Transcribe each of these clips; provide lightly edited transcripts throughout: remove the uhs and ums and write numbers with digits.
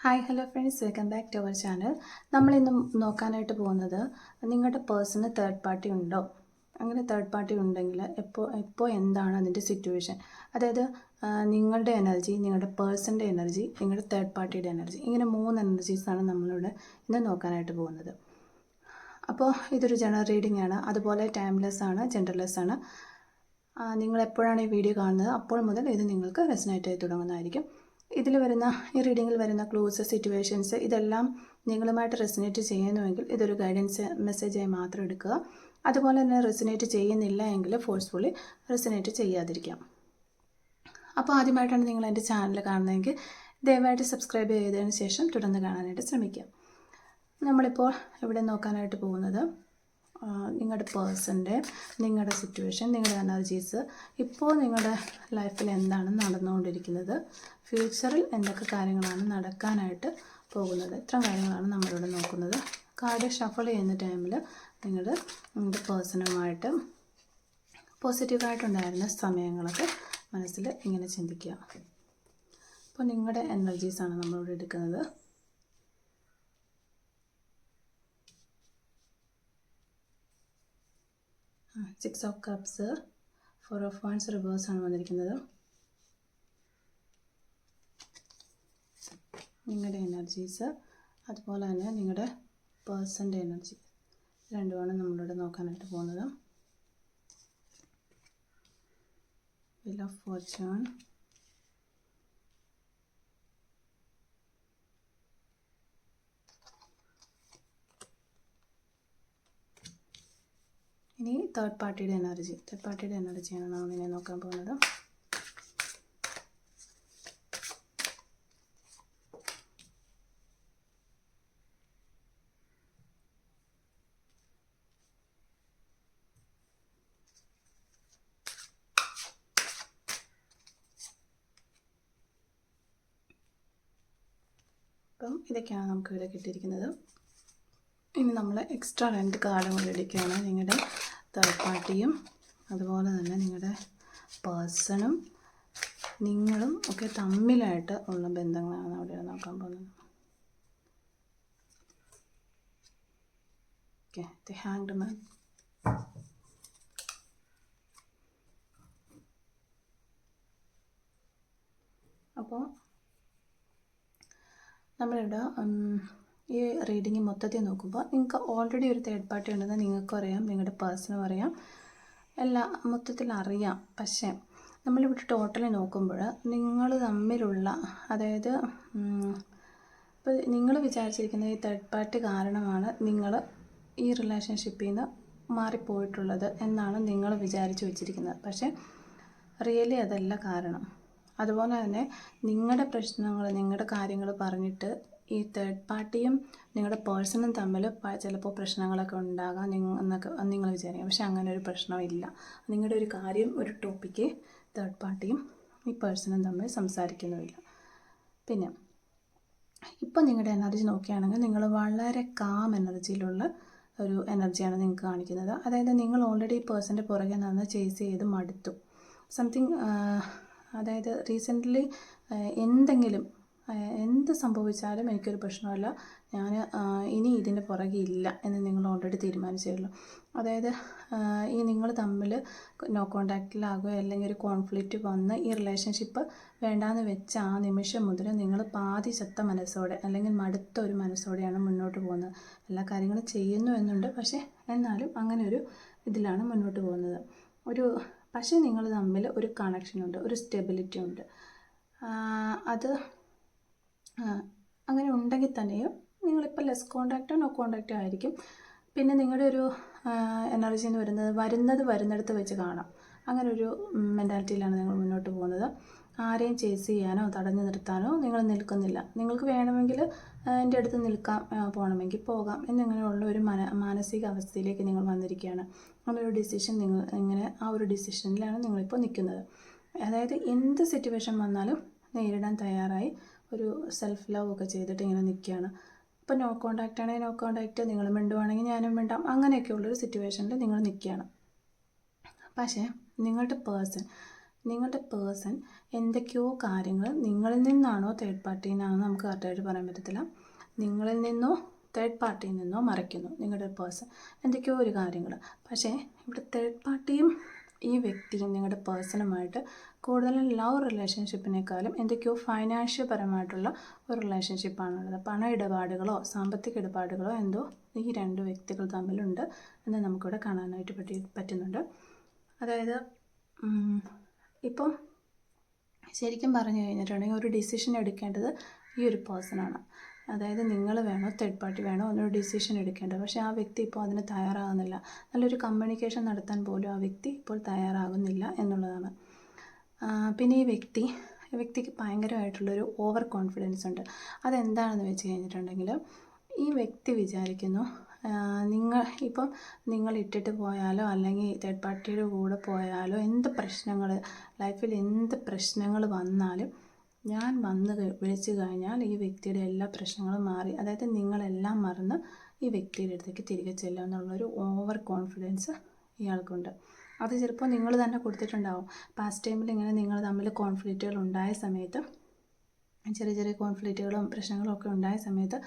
Hi hello friends, welcome back to our channel. നമ്മളിന്ന് നോക്കാനായിട്ട് പോകുന്നത് നിങ്ങളുടെ പേഴ്സണ് തേർഡ് പാർട്ടി ഉണ്ടോ. അങ്ങനെ തേർഡ് പാർട്ടി ഉണ്ടെങ്കിൽ ഇപ്പോൾ എന്താണ് അതിൻ്റെ സിറ്റുവേഷൻ, അതായത് നിങ്ങളുടെ എനർജി, നിങ്ങളുടെ പേഴ്സൻ്റെ എനർജി, നിങ്ങളുടെ തേർഡ് പാർട്ടിയുടെ എനർജി, ഇങ്ങനെ 3 എനർജീസാണ് നമ്മളിവിടെ ഇന്ന് നോക്കാനായിട്ട് പോകുന്നത്. അപ്പോൾ ഇതൊരു ജനറൽ റീഡിംഗ് ആണ്, അതുപോലെ ടൈംലെസ് ആണ്, ജെൻഡർലെസ് ആണ്. നിങ്ങൾ എപ്പോഴാണ് ഈ വീഡിയോ കാണുന്നത് അപ്പോൾ മുതൽ ഇത് നിങ്ങൾക്ക് റെസനേറ്റ് ആയി തുടങ്ങുന്നതായിരിക്കും. ഇതിൽ വരുന്ന ഈ റീഡിങ്ങിൽ വരുന്ന ക്ലൂസ്, സിറ്റുവേഷൻസ് ഇതെല്ലാം നിങ്ങളുമായിട്ട് റെസനേറ്റ് ചെയ്യുന്നുവെങ്കിൽ ഇതൊരു ഗൈഡൻസ് മെസ്സേജായി മാത്രം എടുക്കുക. അതുപോലെ തന്നെ റെസനേറ്റ് ചെയ്യുന്നില്ല എങ്കിൽ ഫോഴ്സ്ഫുള്ളി റെസനേറ്റ് ചെയ്യാതിരിക്കാം. അപ്പോൾ ആദ്യമായിട്ടാണ് നിങ്ങൾ എൻ്റെ ചാനൽ കാണുന്നതെങ്കിൽ ദയവായിട്ട് സബ്സ്ക്രൈബ് ചെയ്തതിന് ശേഷം തുടർന്ന് കാണാനായിട്ട് ശ്രമിക്കാം. നമ്മളിപ്പോൾ ഇവിടെ നോക്കാനായിട്ട് പോകുന്നത് നിങ്ങളുടെ പേഴ്സൻ്റെ, നിങ്ങളുടെ സിറ്റുവേഷൻ, നിങ്ങളുടെ എനർജീസ്, ഇപ്പോൾ നിങ്ങളുടെ ലൈഫിൽ എന്താണ് നടന്നുകൊണ്ടിരിക്കുന്നത്, ഫ്യൂച്ചറിൽ എന്തൊക്കെ കാര്യങ്ങളാണ് നടക്കാനായിട്ട് പോകുന്നത്, ഇത്തരം കാര്യങ്ങളാണ് നമ്മളിവിടെ നോക്കുന്നത്. കാർഡ് ഷഫിൾ ചെയ്യുന്ന ടൈമിൽ നിങ്ങളുടെ പേഴ്സണുമായിട്ട് പോസിറ്റീവായിട്ടുണ്ടായിരുന്ന സമയങ്ങളൊക്കെ മനസ്സിൽ ഇങ്ങനെ ചിന്തിക്കുക. അപ്പോൾ നിങ്ങളുടെ എനർജീസാണ് നമ്മളിവിടെ എടുക്കുന്നത്. Six of cups, 4 of wands റിവേഴ്സാണ് വന്നിരിക്കുന്നത്. നിങ്ങളുടെ എനർജീസ്, അതുപോലെ തന്നെ നിങ്ങളുടെ പേഴ്സൻ്റെ എനർജി, രണ്ടുമാണ് നമ്മളിവിടെ നോക്കാനായിട്ട് പോകുന്നത്. വീൽ ഓഫ് ഫോർച്യൂൺ, ഇനി തേർഡ് പാർട്ടിയുടെ എനർജിയാണ് നമ്മളിങ്ങനെ നോക്കാൻ പോകുന്നത്. അപ്പം ഇതൊക്കെയാണ് നമുക്ക് ഇവിടെ കിട്ടിയിരിക്കുന്നത്. ഇനി നമ്മൾ എക്സ്ട്രാ 2 കാർഡും കൂടി എടുക്കുകയാണ്. നിങ്ങളുടെ തേർഡ് പാർട്ടിയും അതുപോലെ തന്നെ നിങ്ങളുടെ പേഴ്സണും നിങ്ങളും ഒക്കെ തമ്മിലായിട്ട് ഉള്ള ബന്ധങ്ങളാണ് അവിടെ നോക്കാൻ പോകുന്നത്. Okay, the hanged man. അപ്പോൾ നമ്മളിവിടെ ഈ റീഡിങ് മൊത്തത്തിൽ നോക്കുമ്പോൾ നിങ്ങൾക്ക് ഓൾറെഡി ഒരു തേർഡ് പാർട്ടി ഉണ്ടെന്ന് നിങ്ങൾക്കും അറിയാം, നിങ്ങളുടെ പേഴ്സണും അറിയാം, എല്ലാം മൊത്തത്തിൽ അറിയാം. പക്ഷേ നമ്മളിവിടെ ടോട്ടലി നോക്കുമ്പോൾ നിങ്ങൾ തമ്മിലുള്ള, അതായത് ഇപ്പോൾ നിങ്ങൾ വിചാരിച്ചിരിക്കുന്ന ഈ തേർഡ് പാർട്ടി കാരണമാണ് നിങ്ങൾ ഈ റിലേഷൻഷിപ്പിൽ നിന്ന് മാറിപ്പോയിട്ടുള്ളത് എന്നാണ് നിങ്ങൾ വിചാരിച്ച് വെച്ചിരിക്കുന്നത്. പക്ഷേ റിയലി അതല്ല കാരണം. അതുപോലെ തന്നെ നിങ്ങളുടെ പ്രശ്നങ്ങൾ, നിങ്ങളുടെ കാര്യങ്ങൾ പറഞ്ഞിട്ട് ഈ തേർഡ് പാർട്ടിയും നിങ്ങളുടെ പേഴ്സണും തമ്മിൽ ചിലപ്പോൾ പ്രശ്നങ്ങളൊക്കെ ഉണ്ടാകാം എന്നൊക്കെ നിങ്ങൾ വിചാരിക്കാം. പക്ഷെ അങ്ങനെ ഒരു പ്രശ്നമില്ല. നിങ്ങളുടെ ഒരു കാര്യം, ഒരു ടോപ്പിക്ക് തേർഡ് പാർട്ടിയും ഈ പേഴ്സണും തമ്മിൽ സംസാരിക്കുന്നുമില്ല. പിന്നെ ഇപ്പം നിങ്ങളുടെ എനർജി നോക്കുകയാണെങ്കിൽ നിങ്ങൾ വളരെ കാം എനർജിയിലുള്ള ഒരു എനർജിയാണ് നിങ്ങൾക്ക് കാണിക്കുന്നത്. അതായത് നിങ്ങൾ ഓൾറെഡി ഈ പേഴ്സൻ്റെ പുറകെ നിന്ന് ചേസ് ചെയ്ത് മടുത്തു. സംതിങ്, അതായത് റീസെൻ്റ്ലി എന്ത് സംഭവിച്ചാലും എനിക്കൊരു പ്രശ്നമില്ല, ഞാൻ ഇനി ഇതിൻ്റെ പുറകെ ഇല്ല എന്ന് നിങ്ങൾ ഓൾറെഡി തീരുമാനിച്ചല്ലോ. അതായത് ഈ നിങ്ങൾ തമ്മിൽ നോ കോണ്ടാക്റ്റിലാകുകയോ അല്ലെങ്കിൽ ഒരു കോൺഫ്ലിക്റ്റ് വന്ന് ഈ റിലേഷൻഷിപ്പ് വേണ്ടാന്ന് വെച്ച ആ നിമിഷം മുതൽ നിങ്ങൾ പാതി ചത്ത മനസ്സോടെ അല്ലെങ്കിൽ മടുത്ത ഒരു മനസ്സോടെയാണ് മുന്നോട്ട് പോകുന്നത്. എല്ലാ കാര്യങ്ങളും ചെയ്യുന്നു എന്നുണ്ട്, പക്ഷേ എന്നാലും അങ്ങനെ ഒരു ഇതിലാണ് മുന്നോട്ട് പോകുന്നത്. പക്ഷേ നിങ്ങൾ തമ്മിൽ ഒരു കണക്ഷനുണ്ട്, ഒരു സ്റ്റെബിലിറ്റി ഉണ്ട്. അത് അങ്ങനെ ഉണ്ടെങ്കിൽ തന്നെയും നിങ്ങളിപ്പോൾ ലെസ് കോണ്ടാക്റ്റോ നോ കോണ്ടാക്റ്റോ ആയിരിക്കും. പിന്നെ നിങ്ങളുടെ ഒരു എനർജി എന്ന് വരുന്നിടത്ത് വെച്ച് കാണാം. അങ്ങനെ ഒരു മെൻറ്റാലിറ്റിയിലാണ് നിങ്ങൾ മുന്നോട്ട് പോകുന്നത്. ആരെയും ചേസ് ചെയ്യാനോ തടഞ്ഞു നിർത്താനോ നിങ്ങൾ നിൽക്കുന്നില്ല. നിങ്ങൾക്ക് വേണമെങ്കിൽ എൻ്റെ അടുത്ത് നിൽക്കാം, പോകണമെങ്കിൽ പോകാം എന്നിങ്ങനെയുള്ള ഒരു മാനസിക അവസ്ഥയിലേക്ക് നിങ്ങൾ വന്നിരിക്കുകയാണ്. അങ്ങനൊരു ഡിസിഷൻ ആ ഒരു ഡിസിഷനിലാണ് നിങ്ങളിപ്പോൾ നിൽക്കുന്നത്. അതായത് എന്ത് സിറ്റുവേഷൻ വന്നാലും നേരിടാൻ തയ്യാറായി ഒരു സെൽഫ് ലവ് ഒക്കെ ചെയ്തിട്ട് ഇങ്ങനെ നിൽക്കുകയാണ്. ഇപ്പോൾ നോ കോണ്ടാക്റ്റ് ആണെങ്കിൽ നോ കോണ്ടാക്റ്റ്, നിങ്ങൾ മിണ്ടുവാണെങ്കിൽ ഞാനും മിണ്ടാം, അങ്ങനെയൊക്കെയുള്ളൊരു സിറ്റുവേഷനിൽ നിങ്ങൾ നിൽക്കുകയാണ്. പക്ഷേ നിങ്ങളുടെ പേഴ്സൺ നിങ്ങളുടെ പേഴ്സൺ എന്തൊക്കെയോ കാര്യങ്ങൾ നിങ്ങളിൽ നിന്നാണോ തേർഡ് പാർട്ടിയിൽ നിന്നാണോ നമുക്ക് കറക്റ്റായിട്ട് പറയാൻ പറ്റത്തില്ല. നിങ്ങളിൽ നിന്നോ തേർഡ് പാർട്ടിയിൽ നിന്നോ മറയ്ക്കുന്നു നിങ്ങളുടെ പേഴ്സൺ എന്തൊക്കെയോ ഒരു കാര്യങ്ങൾ. പക്ഷേ ഇവിടെ തേർഡ് പാർട്ടിയും ഈ വ്യക്തിയും നിങ്ങളുടെ പേഴ്സണുമായിട്ട് കൂടുതലും ലവ് റിലേഷൻഷിപ്പിനേക്കാളും എന്തൊക്കെയോ ഫൈനാൻഷ്യൽ പരമായിട്ടുള്ള ഒരു റിലേഷൻഷിപ്പാണുള്ളത്. പണ ഇടപാടുകളോ സാമ്പത്തിക ഇടപാടുകളോ എന്തോ ഈ രണ്ട് വ്യക്തികൾ തമ്മിലുണ്ട് എന്ന് നമുക്കിവിടെ കാണാനായിട്ട് പറ്റുന്നുണ്ട്. അതായത് ഇപ്പം ശരിക്കും പറഞ്ഞു കഴിഞ്ഞിട്ടുണ്ടെങ്കിൽ ഒരു ഡിസിഷൻ എടുക്കേണ്ടത് ഈ ഒരു പേഴ്സണാണ്. അതായത് നിങ്ങൾ വേണോ തേർഡ് പാർട്ടി വേണോ എന്നൊരു ഡിസിഷൻ എടുക്കേണ്ടത്. പക്ഷേ ആ വ്യക്തി ഇപ്പോൾ അതിന് തയ്യാറാകുന്നില്ല. നല്ലൊരു കമ്മ്യൂണിക്കേഷൻ നടത്താൻ പോലും ആ വ്യക്തി ഇപ്പോൾ തയ്യാറാകുന്നില്ല എന്നുള്ളതാണ്. പിന്നെ ഈ വ്യക്തിക്ക് ഭയങ്കരമായിട്ടുള്ളൊരു ഓവർ കോൺഫിഡൻസ് ഉണ്ട്. അതെന്താണെന്ന് വെച്ച് കഴിഞ്ഞിട്ടുണ്ടെങ്കിൽ ഈ വ്യക്തി വിചാരിക്കുന്നു നിങ്ങൾ ഇട്ടിട്ട് പോയാലോ അല്ലെങ്കിൽ തേർഡ് പാർട്ടിയുടെ കൂടെ പോയാലോ ലൈഫിൽ എന്ത് പ്രശ്നങ്ങൾ വന്നാലും ഞാൻ വിളിച്ചു കഴിഞ്ഞാൽ ഈ വ്യക്തിയുടെ എല്ലാ പ്രശ്നങ്ങളും മാറി, അതായത് നിങ്ങളെല്ലാം മറന്ന് ഈ വ്യക്തിയുടെ അടുത്തേക്ക് തിരികെ ചെല്ലുക എന്നുള്ളൊരു ഓവർ കോൺഫിഡൻസ് ഇയാൾക്കുണ്ട്. അത് ചിലപ്പോൾ നിങ്ങൾ തന്നെ കൊടുത്തിട്ടുണ്ടാവും. പാസ്റ്റ് ടൈമിൽ ഇങ്ങനെ നിങ്ങൾ തമ്മിൽ കോൺഫ്ലിക്റ്റുകൾ ഉണ്ടായ സമയത്ത്, ചെറിയ ചെറിയ കോൺഫ്ലിക്റ്റുകളും പ്രശ്നങ്ങളും ഒക്കെ ഉണ്ടായ സമയത്ത്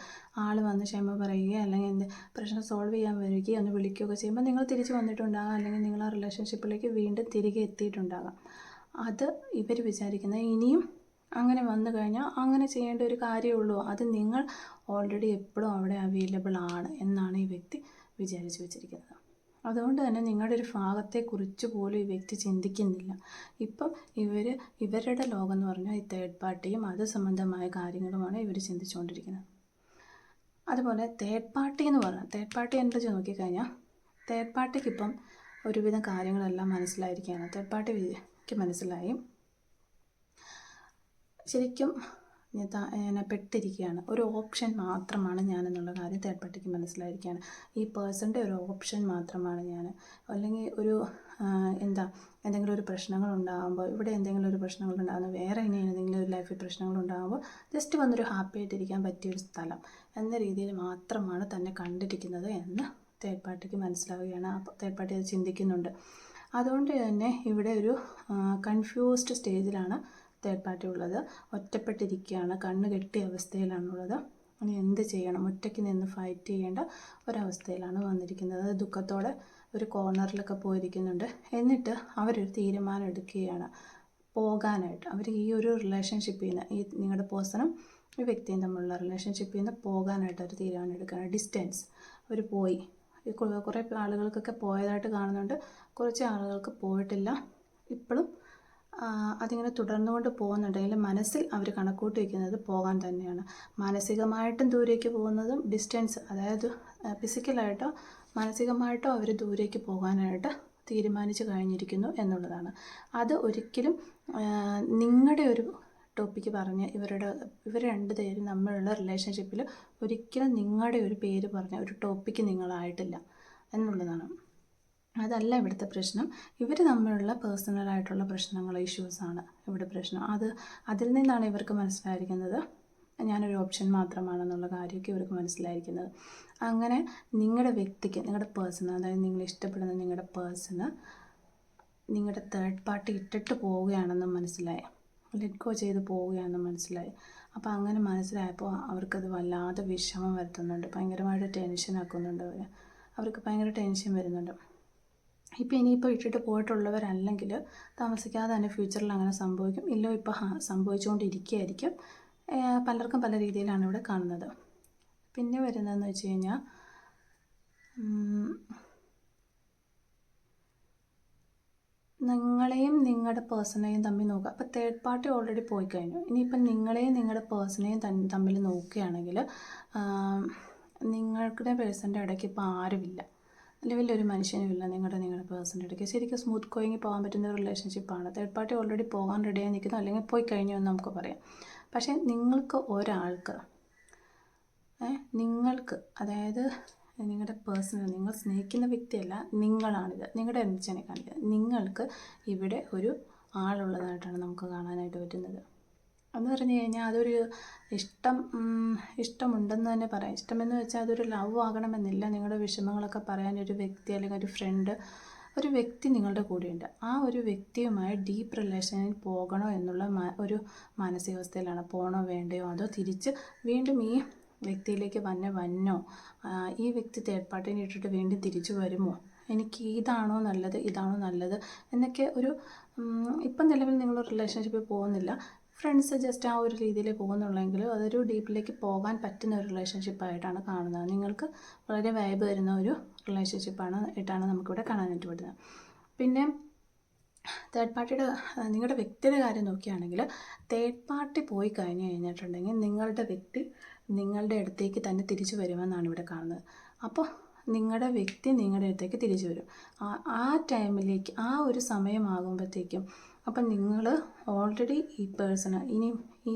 ആൾ വന്ന് ക്ഷമ പറയുകയോ അല്ലെങ്കിൽ പ്രശ്നം സോൾവ് ചെയ്യാൻ വരികയോ ഒന്ന് വിളിക്കുകയൊക്കെ ചെയ്യുമ്പോൾ നിങ്ങൾ തിരിച്ച് വന്നിട്ടുണ്ടാകാം, അല്ലെങ്കിൽ നിങ്ങൾ ആ റിലേഷൻഷിപ്പിലേക്ക് വീണ്ടും തിരികെ എത്തിയിട്ടുണ്ടാകാം. അത് ഇവർ വിചാരിക്കുന്നത് ഇനിയും അങ്ങനെ വന്നു കഴിഞ്ഞാൽ അങ്ങനെ ചെയ്യേണ്ട ഒരു കാര്യമുള്ളൂ, അത് നിങ്ങൾ ഓൾറെഡി എപ്പോഴും അവിടെ അവൈലബിൾ ആണ് എന്നാണ് ഈ വ്യക്തി വിചാരിച്ചു വെച്ചിരിക്കുന്നത്. അതുകൊണ്ട് തന്നെ നിങ്ങളുടെ ഒരു ഭാഗത്തെക്കുറിച്ച് പോലും ഈ വ്യക്തി ചിന്തിക്കുന്നില്ല. ഇപ്പം ഇവരുടെ ലോകം എന്ന് പറഞ്ഞാൽ ഈ തേർഡ് പാർട്ടിയും അത് സംബന്ധമായ കാര്യങ്ങളുമാണ് ഇവർ ചിന്തിച്ചുകൊണ്ടിരിക്കുന്നത്. അതുപോലെ തേർഡ് പാർട്ടി എന്ന് പറഞ്ഞാൽ തേർഡ് പാർട്ടി അനുസരിച്ച് നോക്കിക്കഴിഞ്ഞാൽ തേർഡ് പാർട്ടിക്ക് ഇപ്പം ഒരുവിധം കാര്യങ്ങളെല്ലാം മനസ്സിലായിരിക്കുകയാണ്. തേർഡ് പാർട്ടിക്ക് മനസ്സിലായി ശരിക്കും ഞാൻ പെട്ടിരിക്കുകയാണ്, ഒരു ഓപ്ഷൻ മാത്രമാണ് ഞാനെന്നുള്ള കാര്യം തേർഡ് പാർട്ടിക്ക് മനസ്സിലായിരിക്കുകയാണ്. ഈ പേഴ്സൻ്റെ ഒരു ഓപ്ഷൻ മാത്രമാണ് ഞാൻ. അല്ലെങ്കിൽ എന്തെങ്കിലും ഒരു പ്രശ്നങ്ങൾ ഉണ്ടാകുമ്പോൾ, ഇവിടെ എന്തെങ്കിലും ഒരു പ്രശ്നങ്ങൾ ഉണ്ടാകുമ്പോൾ, വേറെ ഇനി എന്തെങ്കിലും ഒരു ലൈഫിൽ പ്രശ്നങ്ങൾ ഉണ്ടാകുമ്പോൾ ജസ്റ്റ് വന്നൊരു ഹാപ്പി ആയിട്ടിരിക്കാൻ പറ്റിയൊരു സ്ഥലം എന്ന രീതിയിൽ മാത്രമാണ് തന്നെ കണ്ടിരിക്കുന്നത് എന്ന് തേർഡ് പാർട്ടിക്ക് മനസ്സിലാവുകയാണ്. അപ്പോൾ തേർഡ് പാർട്ടി അത് ചിന്തിക്കുന്നുണ്ട്. അതുകൊണ്ട് തന്നെ ഇവിടെ ഒരു കൺഫ്യൂസ്ഡ് സ്റ്റേജിലാണ് തേർഡ് പാർട്ടി ഉള്ളത്. ഒറ്റപ്പെട്ടിരിക്കുകയാണ്, കണ്ണ് കെട്ടിയ അവസ്ഥയിലാണുള്ളത്. ഇനി എന്ത് ചെയ്യണം, ഒറ്റയ്ക്ക് നിന്ന് ഫൈറ്റ് ചെയ്യേണ്ട ഒരവസ്ഥയിലാണ് വന്നിരിക്കുന്നത്. ദുഃഖത്തോടെ ഒരു കോർണറിലൊക്കെ പോയിരിക്കുന്നുണ്ട്. എന്നിട്ട് അവരൊരു തീരുമാനം എടുക്കുകയാണ് പോകാനായിട്ട്. അവർ ഈ ഒരു റിലേഷൻഷിപ്പിൽ നിന്ന്, ഈ നിങ്ങളുടെ പേഴ്സണും ഈ വ്യക്തിയും തമ്മിലുള്ള റിലേഷൻഷിപ്പിൽ നിന്ന് പോകാനായിട്ട് ഒരു തീരുമാനം എടുക്കുകയാണ്. ഡിസ്റ്റൻസ് അവർ പോയി. കുറേ ആളുകൾക്കൊക്കെ പോയതായിട്ട് കാണുന്നുണ്ട്, കുറച്ച് ആളുകൾക്ക് പോയിട്ടില്ല. ഇപ്പോഴും അതിങ്ങനെ തുടർന്നുകൊണ്ട് പോകുന്നുണ്ടെങ്കിൽ മനസ്സിൽ അവർ കണക്കൂട്ടി വയ്ക്കുന്നത് പോകാൻ തന്നെയാണ്. മാനസികമായിട്ടും ദൂരേക്ക് പോകുന്നതും ഡിസ്റ്റൻസ്, അതായത് ഫിസിക്കലായിട്ടോ മാനസികമായിട്ടോ അവർ ദൂരേക്ക് പോകാനായിട്ട് തീരുമാനിച്ചു കഴിഞ്ഞിരിക്കുന്നു എന്നുള്ളതാണ്. അത് ഒരിക്കലും നിങ്ങളുടെ ഒരു ടോപ്പിക്ക് പറഞ്ഞ് ഇവർ രണ്ടുപേരും തമ്മിലുള്ള റിലേഷൻഷിപ്പിൽ ഒരിക്കലും നിങ്ങളുടെ ഒരു പേര് പറഞ്ഞ ഒരു ടോപ്പിക്ക് നിങ്ങളായിട്ടില്ല എന്നുള്ളതാണ്. അതല്ല ഇവിടുത്തെ പ്രശ്നം. ഇവർ തമ്മിലുള്ള പേഴ്സണലായിട്ടുള്ള പ്രശ്നങ്ങൾ, ഇഷ്യൂസാണ് ഇവിടെ പ്രശ്നം. അതിൽ നിന്നാണ് ഇവർക്ക് മനസ്സിലായിരിക്കുന്നത് ഞാനൊരു ഓപ്ഷൻ മാത്രമാണെന്നുള്ള കാര്യമൊക്കെ ഇവർക്ക് മനസ്സിലായിരിക്കുന്നത്. അങ്ങനെ നിങ്ങളുടെ വ്യക്തിക്ക്, നിങ്ങളുടെ പേഴ്സണ്, അതായത് നിങ്ങൾ ഇഷ്ടപ്പെടുന്ന നിങ്ങളുടെ പേഴ്സണ് നിങ്ങളുടെ തേർഡ് പാർട്ടി ഇട്ടിട്ട് പോവുകയാണെന്ന് മനസ്സിലായി, ലെറ്റ് ഗോ ചെയ്ത് പോവുകയാണെന്ന് മനസ്സിലായി. അപ്പോൾ അങ്ങനെ മനസ്സിലായപ്പോൾ അവർക്കത് വല്ലാതെ വിഷമം വരുത്തുന്നുണ്ട്, ഭയങ്കരമായിട്ട് ടെൻഷൻ ആക്കുന്നുണ്ട്. അവർക്ക് ഭയങ്കര ടെൻഷൻ വരുന്നുണ്ട്. ഇനിയിപ്പോൾ ഇട്ടിട്ട് പോയിട്ടുള്ളവരല്ലെങ്കിൽ താമസിക്കാതെ തന്നെ ഫ്യൂച്ചറിൽ അങ്ങനെ സംഭവിക്കും, ഇല്ലോ ഇപ്പോൾ സംഭവിച്ചുകൊണ്ടിരിക്കുകയായിരിക്കും. പലർക്കും പല രീതിയിലാണ് ഇവിടെ കാണുന്നത്. പിന്നെ വരുന്നതെന്ന് വെച്ച് കഴിഞ്ഞാൽ നിങ്ങളെയും നിങ്ങളുടെ പേഴ്സണെയും തമ്മിൽ നോക്കുക. അപ്പോൾ തേർഡ് പാർട്ടി ഓൾറെഡി പോയി കഴിഞ്ഞു. ഇനിയിപ്പം നിങ്ങളെയും നിങ്ങളുടെ പേഴ്സണെയും തമ്മിൽ നോക്കുകയാണെങ്കിൽ നിങ്ങളുടെ പേഴ്സൻ്റെ ഇടയ്ക്ക് ഇപ്പോൾ ആരുമില്ല, ലെവലിലൊരു മനുഷ്യനുമില്ല നിങ്ങളുടെ പേഴ്സൻ്റെ ഇടയ്ക്ക്. ശരിക്കും സ്മൂത്ത് ഗോയിങ് പോകാൻ പറ്റുന്ന ഒരു റിലേഷൻഷിപ്പാണ്. തേർഡ് പാർട്ടി ഓൾറെഡി പോകാൻ റെഡിയായി നിൽക്കുന്നു, അല്ലെങ്കിൽ പോയി കഴിഞ്ഞു എന്ന് നമുക്ക് പറയാം. പക്ഷേ നിങ്ങൾക്ക് അതായത് നിങ്ങളുടെ പേഴ്സണൽ, നിങ്ങൾ സ്നേഹിക്കുന്ന വ്യക്തിയല്ല, നിങ്ങളാണിത്, നിങ്ങളുടെ എനർജിനെ കാണിക്കുന്നത്. നിങ്ങൾക്ക് ഇവിടെ ഒരു ആളുള്ളതായിട്ടാണ് നമുക്ക് കാണാനായിട്ട് പറ്റുന്നത്. എന്ന് പറഞ്ഞു കഴിഞ്ഞാൽ അതൊരു ഇഷ്ടമുണ്ടെന്ന് തന്നെ പറയാം. ഇഷ്ടമെന്ന് വെച്ചാൽ അതൊരു ലവ് ആകണമെന്നില്ല. നിങ്ങളുടെ വിഷമങ്ങളൊക്കെ പറയാൻ ഒരു വ്യക്തി അല്ലെങ്കിൽ ഒരു ഫ്രണ്ട്, ഒരു വ്യക്തി നിങ്ങളുടെ കൂടെയുണ്ട്. ആ ഒരു വ്യക്തിയുമായി ഡീപ്പ് റിലേഷനിൽ പോകണോ എന്നുള്ള ഒരു മാനസികാവസ്ഥയിലാണ്. പോകണോ വേണ്ടയോ, അതോ തിരിച്ച് വീണ്ടും ഈ വ്യക്തിയിലേക്ക് വന്നോ, ഈ വ്യക്തി തേർഡ് പാർട്ടീനെ ഇട്ടിട്ട് വീണ്ടും തിരിച്ചു വരുമോ, എനിക്ക് ഇതാണോ നല്ലത് എന്നൊക്കെ ഒരു ഇപ്പം നിലവിൽ നിങ്ങൾ റിലേഷൻഷിപ്പിൽ പോകുന്നില്ല, ഫ്രണ്ട്സ് ജസ്റ്റ് ആ ഒരു രീതിയിൽ പോകുന്നുള്ളെങ്കിൽ അതൊരു ഡീപ്പിലേക്ക് പോകാൻ പറ്റുന്ന ഒരു റിലേഷൻഷിപ്പായിട്ടാണ് കാണുന്നത്. നിങ്ങൾക്ക് വളരെ വൈബ് വരുന്ന ഒരു റിലേഷൻഷിപ്പായിട്ടാണ് നമുക്കിവിടെ കാണാനായിട്ട് പറ്റുന്നത്. പിന്നെ തേർഡ് പാർട്ടിയുടെ നിങ്ങളുടെ വ്യക്തിയുടെ കാര്യം നോക്കുകയാണെങ്കിൽ, തേർഡ് പാർട്ടി പോയി കഴിഞ്ഞിട്ടുണ്ടെങ്കിൽ നിങ്ങളുടെ വ്യക്തി നിങ്ങളുടെ അടുത്തേക്ക് തന്നെ തിരിച്ചു വരുമെന്നാണ് ഇവിടെ കാണുന്നത്. അപ്പോൾ നിങ്ങളുടെ വ്യക്തി നിങ്ങളുടെ അടുത്തേക്ക് തിരിച്ചു വരും. ആ ടൈമിലേക്ക്, ആ ഒരു സമയമാകുമ്പോഴത്തേക്കും അപ്പം നിങ്ങൾ ഓൾറെഡി ഈ പേഴ്സണ് ഇനി ഈ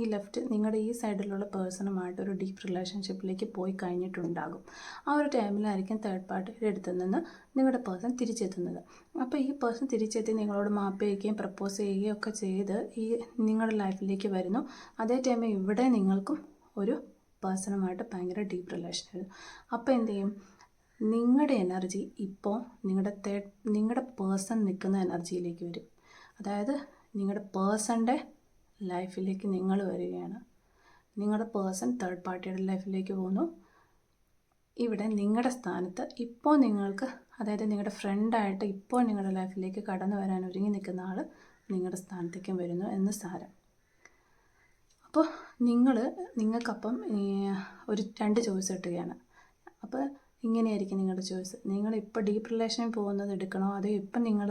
നിങ്ങളുടെ ഈ സൈഡിലുള്ള പേഴ്സണുമായിട്ടൊരു ഡീപ്പ് റിലേഷൻഷിപ്പിലേക്ക് പോയി കഴിഞ്ഞിട്ടുണ്ടാകും. ആ ഒരു ടൈമിലായിരിക്കും തേർഡ് പാർട്ടിയുടെ അടുത്ത് നിന്ന് നിങ്ങളുടെ പേഴ്സൺ തിരിച്ചെത്തുന്നത്. അപ്പോൾ ഈ പേഴ്സൺ തിരിച്ചെത്തി നിങ്ങളോട് മാപ്പ് ചെയ്യുകയും പ്രപ്പോസ് ചെയ്യുകയും ഒക്കെ ചെയ്ത് ഈ നിങ്ങളുടെ ലൈഫിലേക്ക് വരുന്നു. അതേ ടൈമിൽ ഇവിടെ നിങ്ങൾക്കും ഒരു പേഴ്സണുമായിട്ട് ഭയങ്കര ഡീപ്പ് റിലേഷൻ വരും. അപ്പോൾ എന്ത് ചെയ്യും, നിങ്ങളുടെ എനർജി ഇപ്പോൾ നിങ്ങളുടെ പേഴ്സൺ നിൽക്കുന്ന എനർജിയിലേക്ക് വരും. അതായത് നിങ്ങളുടെ പേഴ്സൻ്റെ ലൈഫിലേക്ക് നിങ്ങൾ വരികയാണ്. നിങ്ങളുടെ പേഴ്സൺ തേർഡ് പാർട്ടിയുടെ ലൈഫിലേക്ക് പോകുന്നു. ഇവിടെ നിങ്ങളുടെ സ്ഥാനത്ത് ഇപ്പോൾ നിങ്ങൾക്ക്, അതായത് നിങ്ങളുടെ ഫ്രണ്ടായിട്ട് ഇപ്പോൾ നിങ്ങളുടെ ലൈഫിലേക്ക് കടന്നു വരാൻ ഒരുങ്ങി നിൽക്കുന്ന ആൾ നിങ്ങളുടെ സ്ഥാനത്തേക്കും വരുന്നു എന്ന് സാരം. അപ്പോൾ നിങ്ങൾക്കപ്പം ഒരു 2 ചോയ്സ് കിട്ടുകയാണ്. അപ്പോൾ ഇങ്ങനെയായിരിക്കും നിങ്ങളുടെ ചോയ്സ്. നിങ്ങളിപ്പോൾ ഡീപ്പ് റിലേഷനിൽ പോകുന്നത് എടുക്കണോ, അതോ ഇപ്പം നിങ്ങൾ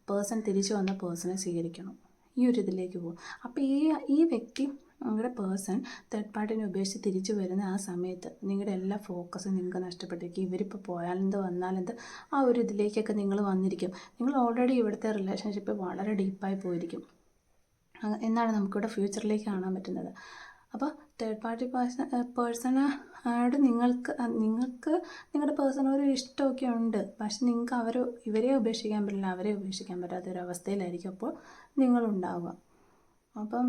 പേഴ്സൺ തിരിച്ചു വന്ന പേഴ്സണെ സ്വീകരിക്കണോ, ഈ ഒരു ഇതിലേക്ക് പോകും. അപ്പോൾ ഈ വ്യക്തി, നിങ്ങളുടെ പേഴ്സൺ തേർഡ് പാർട്ടിനെ ഉപേക്ഷിച്ച് തിരിച്ചു വരുന്ന ആ സമയത്ത് നിങ്ങളുടെ എല്ലാ ഫോക്കസും നിങ്ങൾക്ക് നഷ്ടപ്പെട്ടിരിക്കും. ഇവരിപ്പോൾ പോയാലെന്ത് വന്നാലെന്ത്, ആ ഒരു ഇതിലേക്കൊക്കെ നിങ്ങൾ വന്നിരിക്കും. നിങ്ങൾ ഓൾറെഡി ഇവിടുത്തെ റിലേഷൻഷിപ്പ് വളരെ ഡീപ്പായി പോയിരിക്കും എന്നാണ് നമുക്കിവിടെ ഫ്യൂച്ചറിലേക്ക് കാണാൻ പറ്റുന്നത്. അപ്പോൾ തേർഡ് പാർട്ടി പേഴ്സണോട് നിങ്ങൾക്ക് നിങ്ങളുടെ പേഴ്സണോട് ഇഷ്ടമൊക്കെ ഉണ്ട്. പക്ഷെ നിങ്ങൾക്ക് ഇവരെ ഉപേക്ഷിക്കാൻ പറ്റില്ല, അവരെ ഉപേക്ഷിക്കാൻ പറ്റാത്തൊരവസ്ഥയിലായിരിക്കും അപ്പോൾ നിങ്ങളുണ്ടാവുക. അപ്പം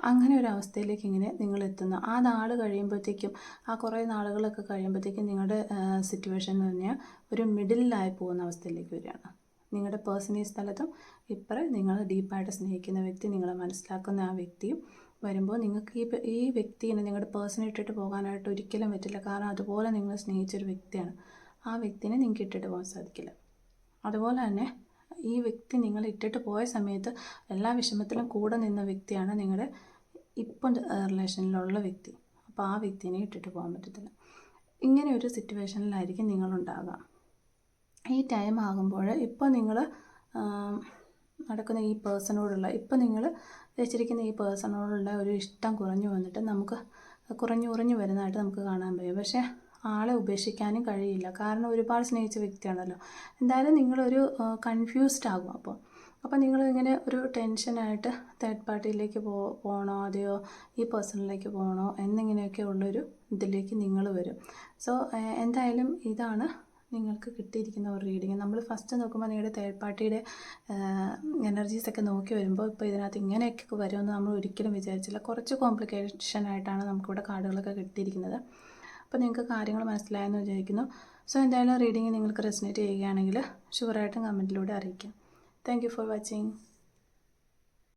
അങ്ങനെ ഒരു അവസ്ഥയിലേക്ക് ഇങ്ങനെ നിങ്ങൾ എത്തുന്നു. ആ നാൾ കഴിയുമ്പോഴത്തേക്കും, ആ കുറേ നാളുകളൊക്കെ കഴിയുമ്പോഴത്തേക്കും നിങ്ങളുടെ സിറ്റുവേഷൻ എന്ന് പറഞ്ഞാൽ ഒരു മിഡിലായി പോകുന്ന അവസ്ഥയിലേക്ക് വരികയാണ്. നിങ്ങളുടെ പേഴ്സൺ ഈ സ്ഥലത്തും ഇപ്പറേ നിങ്ങൾ ഡീപ്പായിട്ട് സ്നേഹിക്കുന്ന വ്യക്തി, നിങ്ങളെ മനസ്സിലാക്കുന്ന ആ വ്യക്തിയും വരുമ്പോൾ നിങ്ങൾക്ക് ഈ വ്യക്തിനെ, നിങ്ങളുടെ പേഴ്സണെ ഇട്ടിട്ട് പോകാനായിട്ട് ഒരിക്കലും പറ്റില്ല. കാരണം അതുപോലെ നിങ്ങൾ സ്നേഹിച്ചൊരു വ്യക്തിയാണ്. ആ വ്യക്തിനെ നിങ്ങൾക്ക് ഇട്ടിട്ട് പോകാൻ സാധിക്കില്ല. അതുപോലെ തന്നെ ഈ വ്യക്തി നിങ്ങൾ ഇട്ടിട്ട് പോയ സമയത്ത് എല്ലാ വിഷമത്തിലും കൂടെ നിന്ന വ്യക്തിയാണ് നിങ്ങളുടെ ഇപ്പം റിലേഷനിലുള്ള വ്യക്തി. അപ്പോൾ ആ വ്യക്തിനെ ഇട്ടിട്ട് പോകാൻ പറ്റത്തില്ല. ഇങ്ങനെ ഒരു സിറ്റുവേഷനിലായിരിക്കും നിങ്ങളുണ്ടാകുക. ഈ ടൈം ആകുമ്പോൾ ഇപ്പോൾ നിങ്ങൾ നടക്കുന്ന ഈ പേഴ്സണോടുള്ള, ഇപ്പോൾ നിങ്ങൾ വെച്ചിരിക്കുന്ന ഈ പേഴ്സണോടുള്ള ഒരു ഇഷ്ടം കുറഞ്ഞു വന്നിട്ട് നമുക്ക് കുറഞ്ഞു വരുന്നതായിട്ട് നമുക്ക് കാണാൻ കഴിയും. പക്ഷേ ആളെ ഉപേക്ഷിക്കാനും കഴിയില്ല. കാരണം ഒരുപാട് സ്നേഹിച്ച വ്യക്തിയാണല്ലോ. എന്തായാലും നിങ്ങളൊരു കൺഫ്യൂസ്ഡ് ആകും. അപ്പോൾ നിങ്ങളിങ്ങനെ ഒരു ടെൻഷനായിട്ട് തേർഡ് പാർട്ടിയിലേക്ക് പോകണോ, അതെയോ ഈ പേഴ്സണിലേക്ക് പോകണോ എന്നിങ്ങനെയൊക്കെ ഉള്ളൊരു ഇതിലേക്ക് നിങ്ങൾ വരും. സോ എന്തായാലും ഇതാണ് നിങ്ങൾക്ക് കിട്ടിയിരിക്കുന്ന ഒരു റീഡിങ്. നമ്മൾ ഫസ്റ്റ് നോക്കുമ്പോൾ നിങ്ങളുടെ തേർഡ് പാർട്ടിയുടെ എനർജീസൊക്കെ നോക്കി വരുമ്പോൾ ഇപ്പോൾ ഇതിനകത്ത് ഇങ്ങനെയൊക്കെ വരുമെന്ന് നമ്മൾ ഒരിക്കലും വിചാരിച്ചില്ല. കുറച്ച് കോംപ്ലിക്കേഷനായിട്ടാണ് നമുക്കിവിടെ കാർഡുകളൊക്കെ കിട്ടിയിരിക്കുന്നത്. അപ്പോൾ നിങ്ങൾക്ക് കാര്യങ്ങൾ മനസ്സിലായെന്ന് വിചാരിക്കുന്നു. സോ എന്തായാലും റീഡിങ് നിങ്ങൾക്ക് റെസനേറ്റ് ചെയ്യുകയാണെങ്കിൽ ഷുവറായിട്ടും കമൻറ്റിലൂടെ അറിയിക്കാം. Thank you for watching.